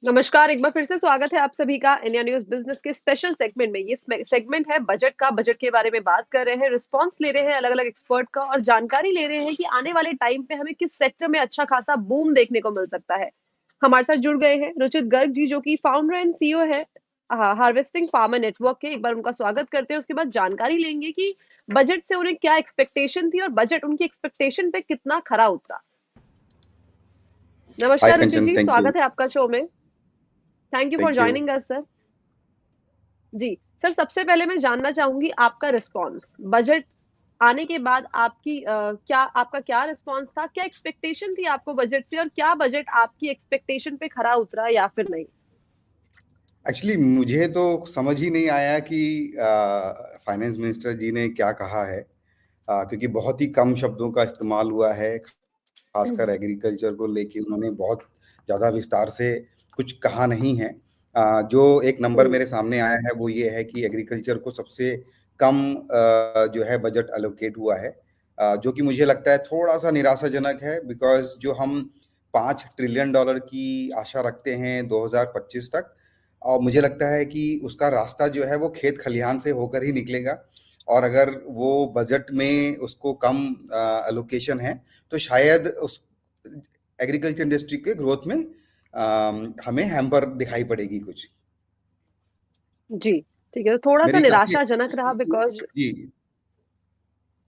नमस्कार, एक बार फिर से स्वागत है आप सभी का इंडिया न्यूज़ बिज़नेस के स्पेशल सेगमेंट में। ये सेगमेंट है बजट का। बजट के बारे में बात कर रहे हैं, रिस्पॉन्स ले रहे हैं अलग-अलग एक्सपर्ट का और जानकारी ले रहे हैं कि आने वाले टाइम पे हमें किस सेक्टर में अच्छा खासा बूम देखने को मिल सकता है। हमारे साथ जुड़ गए हैं रुचित गर्ग जी, जो कि फाउंडर एंड सीईओ है हार्वेस्टिंग फार्मर नेटवर्क के। एक बार उनका स्वागत करते हैं, उसके बाद जानकारी लेंगे कि बजट से उन्हें क्या एक्सपेक्टेशन थी और बजट उनकी एक्सपेक्टेशन पे कितना खरा उतरा। Hi नमस्कार Ruchit Kanchan, ji, thank you. स्वागत है आपका शो में। Thank you for Thank you. Joining us sir. जी, सर सबसे पहले मैं जानना चाहूँगी आपका रिस्पॉन्स। बजट आने के बाद आपका क्या रिस्पॉन्स था? क्या एक्सपेक्टेशन थी आपको बजट से और क्या बजट आपकी एक्सपेक्टेशन पे खरा उतरा या फिर नहीं? एक्चुअली मुझे तो समझ ही नहीं आया कि फाइनेंस मिनिस्टर जी ने क्या कहा है, क्योंकि बहुत ही कम शब्दों का इस्तेमाल हुआ है। खासकर एग्रीकल्चर को लेके उन्होंने बहुत ज़्यादा विस्तार से कुछ कहा नहीं है। जो एक नंबर हुँ, मेरे सामने आया है वो ये है कि एग्रीकल्चर को सबसे कम जो है बजट एलोकेट हुआ है, जो कि मुझे लगता है थोड़ा-सा निराशाजनक है, बिकॉज़ जो हम $5 ट्रिलियन की आशा रखते हैं 2025 तक, और मुझे लगता है कि उसका रास्ता जो है वो खेत खलिहान से होकर ही निकलेगा। और अगर वो बजट में उसको कम एलोकेशन है, तो शायद उस एग्रीकल्चर इंडस्ट्री के ग्रोथ में हमें हैम्पर दिखाई पड़ेगी कुछ। जी, ठीक है, तो थोड़ा-सा मेरी काफ़ी निराशाजनक रहा एक्सपेक्टेशन थी। बिकॉज़ जी।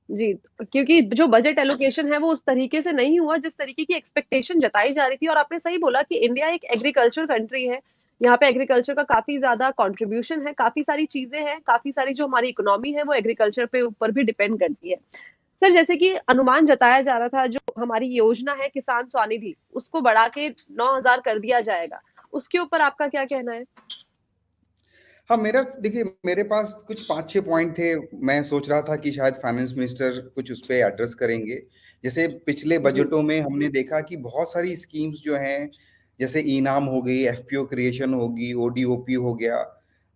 जी, क्योंकि जो बजट एलोकेशन है वो उस तरीके से नहीं हुआ जिस तरीके की एक्सपेक्टेशन जताई जा रही थी और आपने सही बोला कि इंडिया एक एग्रीकल्चर कंट्री है। यहाँ पे एग्रीकल्चर का काफ़ी ज़्यादा कंट्रीब्यूशन है, काफ़ी सारी चीज़ें हैं, काफ़ी सारी जो हमारी इकोनॉमी है वो एग्रीकल्चर पे ऊपर भी डिपेंड करती है। सर जैसे कि अनुमान जताया जा रहा था जो हमारी योजना है किसान स्वनिधि, उसको बढ़ा के 9,000 कर दिया जाएगा। उसके ऊपर आपका क्या कहना है? हाँ, मेरा देखिए, मेरे पास कुछ 5-6 पॉइंट थे। मैं सोच रहा था कि शायद फाइनेंस मिनिस्टर कुछ उस पे एड्रेस करेंगे। जैसे पिछले जी, बजटों में हमने देखा कि बहुत सारी स्कीम्स जो हैं, जैसे ई-नाम हो गई, एफपीओ क्रिएशन होगी, ओडीओपी हो गया।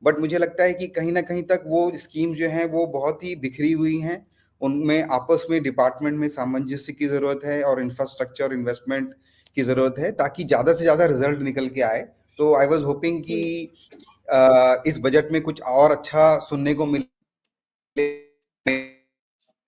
बट मुझे लगता है कि कहीं न कहीं तक वो स्कीम्स जो हैं, वो बहुत ही बिखरी हुई हैं। उनमें आपस में डिपार्टमेंट में सामंजस्य की ज़रूरत है और इंफ्रास्ट्रक्चर इन्वेस्टमेंट की ज़रूरत है, ताकि ज़्यादा से ज़्यादा रिज़ल्ट निकल के आए। तो आई वाज़ होपिंग कि हुँ, इस बजट में कुछ और अच्छा सुनने को मिले,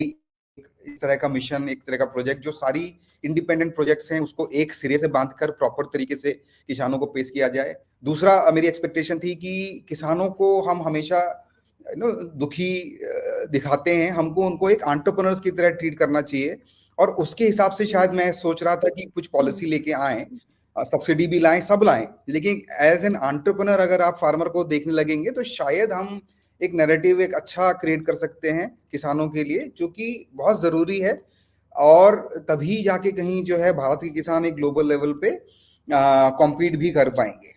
इस तरह का मिशन, एक तरह का प्रोजेक्ट, जो सारी इंडिपेंडेंट प्रोजेक्ट्स हैं उसको एक सिरे से बांधकर प्रॉपर तरीके से किसानों को पेश किया जाए। दूसरा, मेरी एक्सपेक्टेशन थी कि किसानों को हम हमेशा दुखी दिखाते हैं, हमको उनको एक एंटरप्रेन्योर्स की तरह ट्रीट करना चाहिए। और उसके हिसाब से हुँ, शायद मैं सोच रहा था कि कुछ हुँ, पॉलिसी लेके आए, सब्सिडी भी लाएं, सब लाएं। लेकिन एज एन एंटरप्रेन्योर अगर आप फार्मर को देखने लगेंगे, तो शायद हम एक नैरेटिव एक अच्छा क्रिएट कर सकते हैं किसानों के लिए, जो कि बहुत ज़रूरी है। और तभी जाके कहीं जो है भारत के किसान एक ग्लोबल लेवल पे कॉम्पीट भी कर पाएंगे।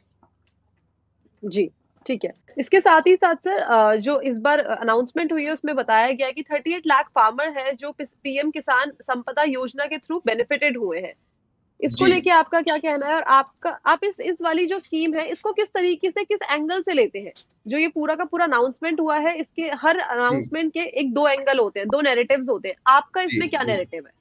जी, ठीक है। इसके साथ ही साथ सर जो इस बार अनाउंसमेंट हुई है उसमें बताया गया है कि 38 लाख फार्मर है जो पीएम किसान संपदा योजना के थ्रू बेनिफिटेड हुए हैं। इसको जी। लेके आपका क्या कहना है और आपका आप इस वाली जो स्कीम है इसको किस तरीके से किस एंगल से लेते हैं? जो ये पूरा का पूरा अनाउंसमेंट हुआ है इसके हर जी। अनाउंसमेंट के 1-2 एंगल होते हैं, 2 नैरेटिव्स होते हैं। आपका जी। इसमें क्या जी। नैरेटिव है?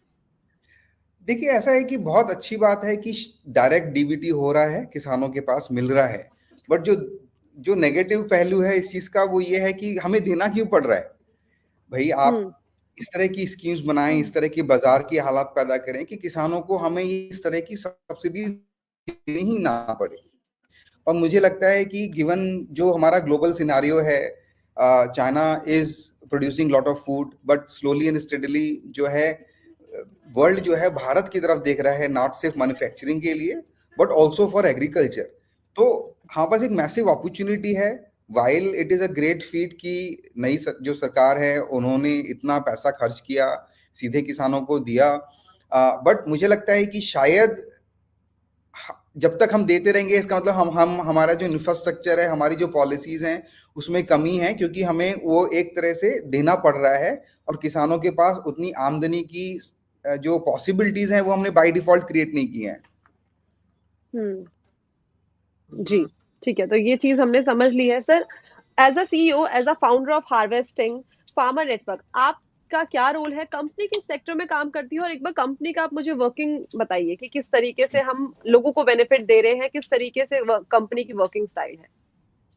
देखिए, ऐसा है कि बहुत अच्छी बात है कि डायरेक्ट डीबीटी हो रहा है, किसानों के पास मिल रहा है। बट जो जो नेगेटिव पहलू है इस चीज का, वो ये है कि हमें देना क्यों पड़ रहा है। भाई, आप हुँ, इस तरह की स्कीम्स बनाएं, इस तरह की बाजार की हालात पैदा करें कि किसानों को हमें इस तरह की सब्सिडी देनी ही ना पड़े। और मुझे लगता है कि गिवन जो हमारा ग्लोबल सिनारियो है, China is producing lot of food, but slowly and steadily जो है वर्ल्ड जो है भारत की तरफ देख रहा है, नॉट सिर्फ मैन्युफैक्चरिंग के लिए बट ऑल्सो फॉर एग्रीकल्चर। तो हमारे पास एक मैसिव अपॉर्चुनिटी है। While it is a great feet कि जो सरकार है उन्होंने इतना पैसा खर्च किया, सीधे किसानों को दिया। बट मुझे लगता है कि शायद जब तक हम देते रहेंगे, इसका मतलब हम हमारा जो इंफ्रास्ट्रक्चर है, हमारी जो पॉलिसीज हैं, उसमें कमी है, क्योंकि हमें वो एक तरह से देना पड़ रहा है। और किसानों के पास उतनी आमदनी की जो पॉसिबिलिटीज हैं वो हमने बाय डिफॉल्ट क्रिएट नहीं की हैं। हुँ। जी, ठीक है, तो ये चीज़ हमने समझ ली है। Sir, as a CEO, as a founder of harvesting farmer network, आप का क्या रोल है, कंपनी किस सेक्टर में काम करती है, और एक बार कंपनी का आप मुझे वर्किंग बताइए कि किस तरीके से हम लोगों को बेनिफिट दे रहे हैं, किस तरीके से कंपनी की वर्किंग स्टाइल है।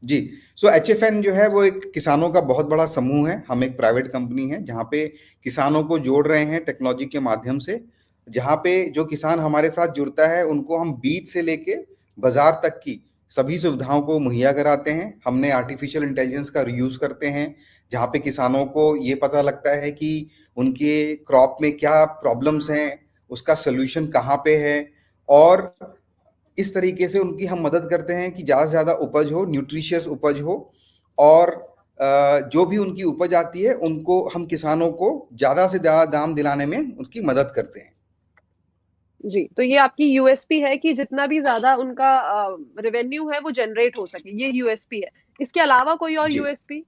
जी। सो एचएफएन जो है वो एक किसानों का बहुत बड़ा समूह है। हम एक प्राइवेट कंपनी है जहाँ पे किसानों को जोड़ रहे हैं टेक्नोलॉजी के माध्यम से। जहाँ पे जो किसान हमारे साथ जुड़ता है उनको हम बीज से लेके बाजार तक की सभी सुविधाओं को मुहैया कराते हैं। हमने आर्टिफिशियल इंटेलिजेंस का यूज करते हैं जहाँ पे किसानों को ये पता लगता है कि उनके क्रॉप में क्या प्रॉब्लम्स हैं, उसका सोल्यूशन कहाँ पे है, और इस तरीके से उनकी हम मदद करते हैं कि ज़्यादा से ज़्यादा उपज हो, न्यूट्रिशियस उपज हो, और जो भी उनकी उपज आती है उनको हम किसानों को ज़्यादा से ज़्यादा दाम दिलाने में उनकी मदद करते हैं। जी, तो ये आपकी यूएसपी है कि जितना भी ज़्यादा उनका रेवेन्यू है वो जनरेट हो सके, ये यूएसपी है। इसके अलावा कोई और जी। यूएसपी?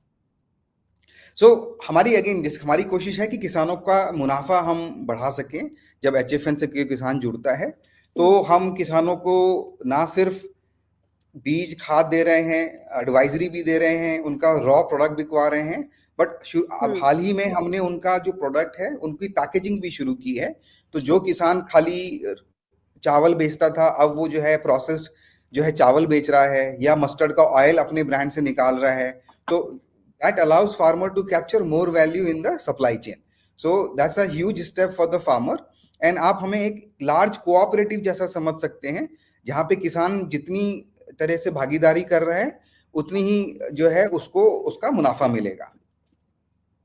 सो हमारी अगेन जिस हमारी कोशिश है कि किसानों का मुनाफा हम बढ़ा सकें। जब एचएफएन से कोई किसान जुड़ता है तो हम किसानों को ना सिर्फ बीज खाद दे रहे हैं, एडवाइजरी भी दे रहे हैं, उनका रॉ प्रोडक्ट बिकवा रहे हैं, बट अब हुँ, हाल ही में हमने उनका जो प्रोडक्ट है उनकी पैकेजिंग भी शुरू की है। तो जो किसान खाली चावल बेचता था अब वो जो है प्रोसेस्ड जो है चावल बेच रहा है, या मस्टर्ड का ऑयल अपने ब्रांड से निकाल रहा है। तो that allows farmer to capture more value in the supply chain. So that's a huge step for the farmer. And आप हमें एक लार्ज कोऑपरेटिव जैसा समझ सकते हैं जहाँ पे किसान जितनी तरह से भागीदारी कर रहा है उतनी ही जो है उसको उसका मुनाफा मिलेगा।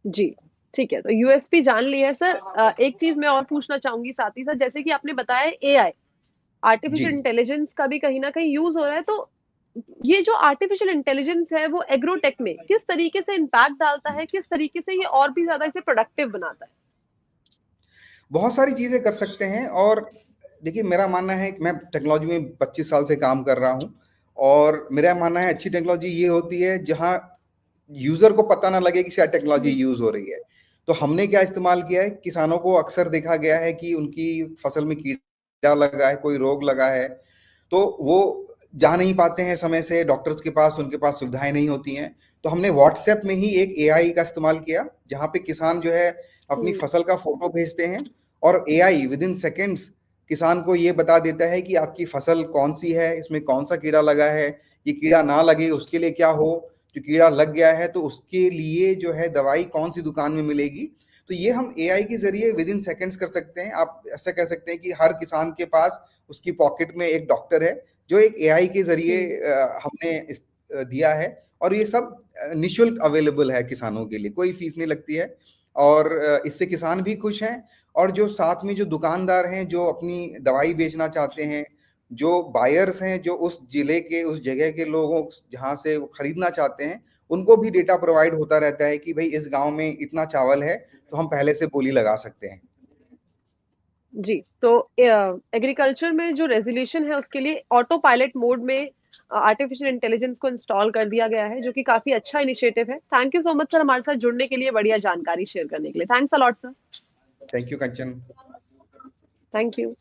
जी, ठीक है। तो यूएसपी जान ली है सर। एक चीज़ मैं और पूछना चाहूँगी साथ ही साथ, जैसे कि आपने बताया एआई, जी। आर्टिफिशियल इंटेलिजेंस का भी कहीं न कहीं यूज़ हो रहा है, तो ये जो आर्टिफिशियल इंटेलिजेंस है वो एग्रोटेक में किस तरीके से इम्पैक्ट डालता है? किस तरीके से ये और भी ज़्यादा इसे प्रोडक्टिव बनाता है? बहुत सारी चीज़ें कर सकते हैं। और देखिए मेरा मानना है कि मैं टेक्नोलॉजी में 25 साल से काम कर रहा हूँ, और मेरा मानना है अच्छी टेक्नोलॉजी ये होती है जहाँ यूज़र को पता ना लगे कि शायद टेक्नोलॉजी हुँ, यूज़ हो रही है। तो हमने क्या इस्तेमाल किया है, किसानों को अक्सर देखा गया है कि उनकी फसल में कीड़ा लगा है, कोई रोग लगा है, तो वो जा नहीं पाते हैं समय से डॉक्टर्स के पास, उनके पास सुविधाएँ नहीं होती हैं। तो हमने व्हाट्सएप में ही एक एआई का इस्तेमाल किया, जहाँ पे किसान जो है अपनी हुँ, फसल का फ़ोटो भेजते हैं और एआई विदिन सेकंड्स किसान को ये बता देता है कि आपकी फसल कौन-सी है, इसमें कौन-सा कीड़ा लगा है, ये कीड़ा ना लगे उसके लिए क्या हो, जो कीड़ा लग गया है तो उसके लिए जो है दवाई कौन-सी दुकान में मिलेगी। तो ये हम एआई के ज़रिए विदिन सेकंड्स कर सकते हैं। आप ऐसा कह सकते हैं कि हर किसान के पास उसकी पॉकेट में एक डॉक्टर है, जो एक एआई के ज़रिए हुँ। हमने दिया है। और ये सब निःशुल्क अवेलेबल है किसानों के लिए, कोई फीस नहीं लगती है। और इससे किसान भी खुश हैं, और जो साथ में जो दुकानदार हैं, जो अपनी दवाई बेचना चाहते हैं, जो बायर्स हैं, जो उस जिले के, उस जगह के लोगों जहाँ से वो खरीदना चाहते हैं, उनको भी डेटा प्रोवाइड होता रहता है कि भई इस गाँव में इतना चावल है, तो हम पहले से बोली लगा सकते हैं। जी, तो एग्रीकल्चर में जो रेज़ोल्यूशन है उसके लिए ऑटो पायलट मोड में आर्टिफिशियल इंटेलिजेंस को इंस्टॉल कर दिया गया है, जो कि काफ़ी अच्छा इनिशिएटिव है। Thank you so much sir हमारे साथ जुड़ने के लिए, बढ़िया जानकारी शेयर करने के लिए। Thanks a lot sir. Thank you Kanchan. Thank you.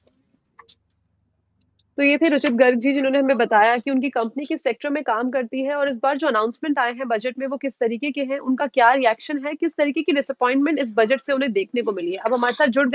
तो ये थे रुचित गर्ग जी, जिन्होंने हमें बताया कि उनकी कंपनी किस सेक्टर में काम करती है और इस बार जो अनाउंसमेंट आए हैं बजट में वो किस तरीके के हैं, उनका क्या रिएक्शन है, किस तरीके की डिसअपॉइंटमेंट इस बजट से उन्हें देखने को मिली है। अब हमारे साथ जुड़